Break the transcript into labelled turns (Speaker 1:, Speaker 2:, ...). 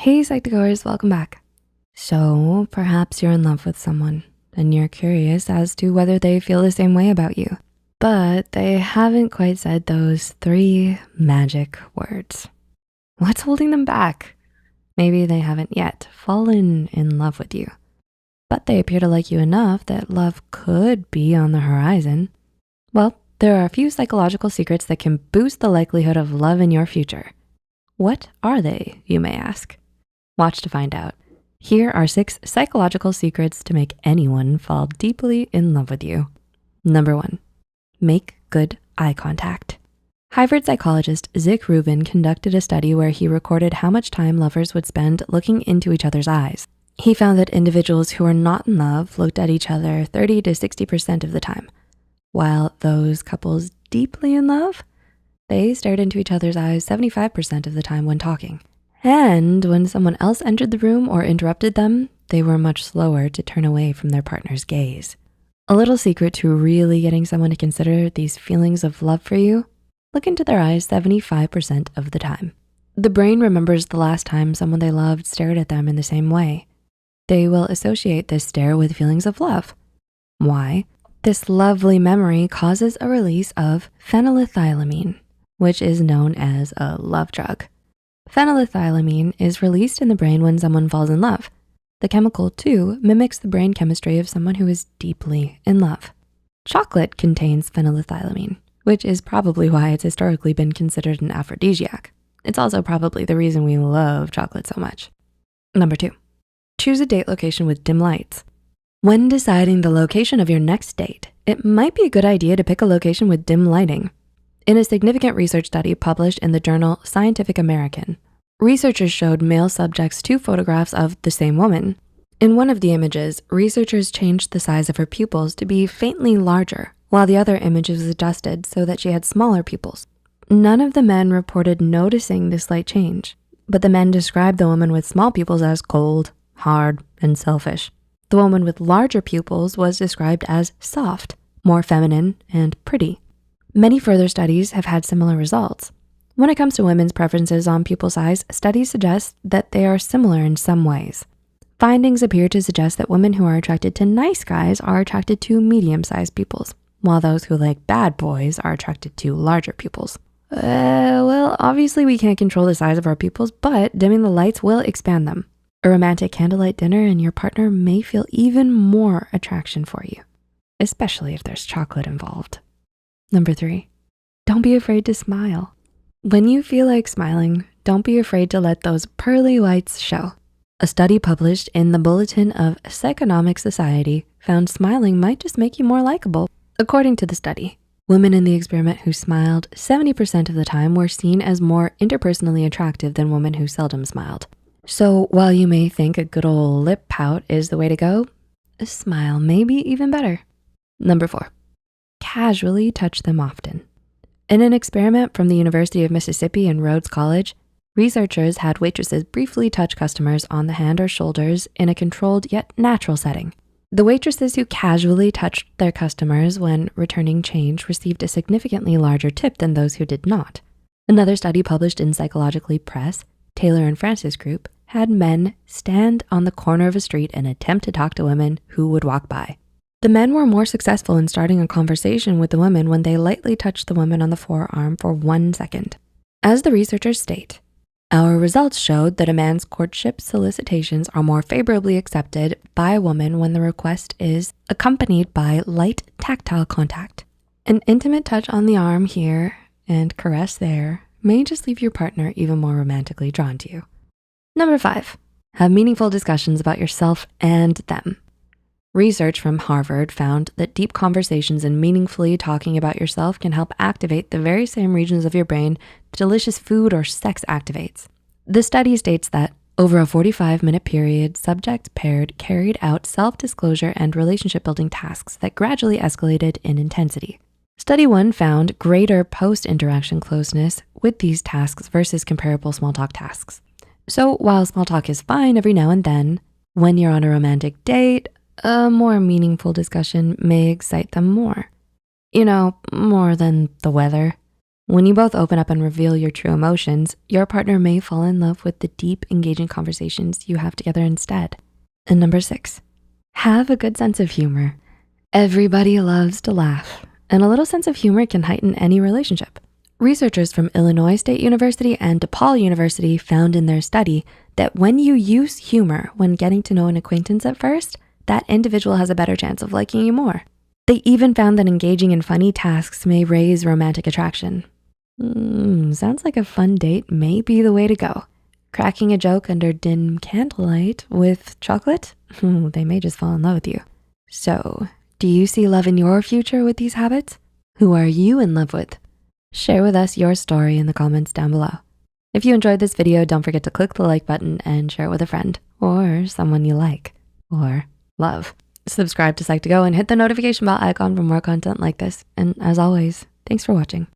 Speaker 1: Hey Psychgoers, welcome back. So perhaps you're in love with someone and you're curious as to whether they feel the same way about you, but they haven't quite said those 3 magic words. What's holding them back? Maybe they haven't yet fallen in love with you, but they appear to like you enough that love could be on the horizon. Well, there are a few psychological secrets that can boost the likelihood of love in your future. What are they, you may ask? Watch to find out. Here are 6 psychological secrets to make anyone fall deeply in love with you. Number 1, make good eye contact. Harvard psychologist Zick Rubin conducted a study where he recorded how much time lovers would spend looking into each other's eyes. He found that individuals who are not in love looked at each other 30 to 60% of the time, while those couples deeply in love, they stared into each other's eyes 75% of the time when talking. And when someone else entered the room or interrupted them, they were much slower to turn away from their partner's gaze. A little secret to really getting someone to consider these feelings of love for you: look into their eyes 75% of the time. The brain remembers the last time someone they loved stared at them in the same way. They will associate this stare with feelings of love. Why? This lovely memory causes a release of phenylethylamine, which is known as a love drug. Phenylethylamine is released in the brain when someone falls in love. The chemical too mimics the brain chemistry of someone who is deeply in love. Chocolate contains phenylethylamine, which is probably why it's historically been considered an aphrodisiac. It's also probably the reason we love chocolate so much. Number 2, choose a date location with dim lights. When deciding the location of your next date, it might be a good idea to pick a location with dim lighting. In a significant research study published in the journal Scientific American, researchers showed male subjects 2 photographs of the same woman. In one of the images, researchers changed the size of her pupils to be faintly larger, while the other image was adjusted so that she had smaller pupils. None of the men reported noticing this slight change, but the men described the woman with small pupils as cold, hard, and selfish. The woman with larger pupils was described as soft, more feminine, and pretty. Many further studies have had similar results. When it comes to women's preferences on pupil size, studies suggest that they are similar in some ways. Findings appear to suggest that women who are attracted to nice guys are attracted to medium-sized pupils, while those who like bad boys are attracted to larger pupils. Well, obviously we can't control the size of our pupils, but dimming the lights will expand them. A romantic candlelight dinner and your partner may feel even more attraction for you, especially if there's chocolate involved. Number 3, don't be afraid to smile. When you feel like smiling, don't be afraid to let those pearly whites show. A study published in the Bulletin of Psychonomic Society found smiling might just make you more likable. According to the study, women in the experiment who smiled 70% of the time were seen as more interpersonally attractive than women who seldom smiled. So while you may think a good old lip pout is the way to go, a smile may be even better. Number 4, casually touch them often. In an experiment from the University of Mississippi and Rhodes College, researchers had waitresses briefly touch customers on the hand or shoulders in a controlled yet natural setting. The waitresses who casually touched their customers when returning change received a significantly larger tip than those who did not. Another study published in Psychologically Press, Taylor and Francis Group, had men stand on the corner of a street and attempt to talk to women who would walk by. The men were more successful in starting a conversation with the women when they lightly touched the woman on the forearm for 1 second. As the researchers state, our results showed that a man's courtship solicitations are more favorably accepted by a woman when the request is accompanied by light tactile contact. An intimate touch on the arm here and caress there may just leave your partner even more romantically drawn to you. Number 5, have meaningful discussions about yourself and them. Research from Harvard found that deep conversations and meaningfully talking about yourself can help activate the very same regions of your brain delicious food or sex activates. The study states that over a 45-minute period, subjects paired carried out self-disclosure and relationship-building tasks that gradually escalated in intensity. Study 1 found greater post-interaction closeness with these tasks versus comparable small talk tasks. So while small talk is fine every now and then, when you're on a romantic date, a more meaningful discussion may excite them more. You know, more than the weather. When you both open up and reveal your true emotions, your partner may fall in love with the deep, engaging conversations you have together instead. And number 6, have a good sense of humor. Everybody loves to laugh, and a little sense of humor can heighten any relationship. Researchers from Illinois State University and DePaul University found in their study that when you use humor when getting to know an acquaintance at first, that individual has a better chance of liking you more. They even found that engaging in funny tasks may raise romantic attraction. Sounds like a fun date may be the way to go. Cracking a joke under dim candlelight with chocolate? They may just fall in love with you. So, do you see love in your future with these habits? Who are you in love with? Share with us your story in the comments down below. If you enjoyed this video, don't forget to click the like button and share it with a friend or someone you like or love. Subscribe to Psych2Go and hit the notification bell icon for more content like this. And as always, thanks for watching.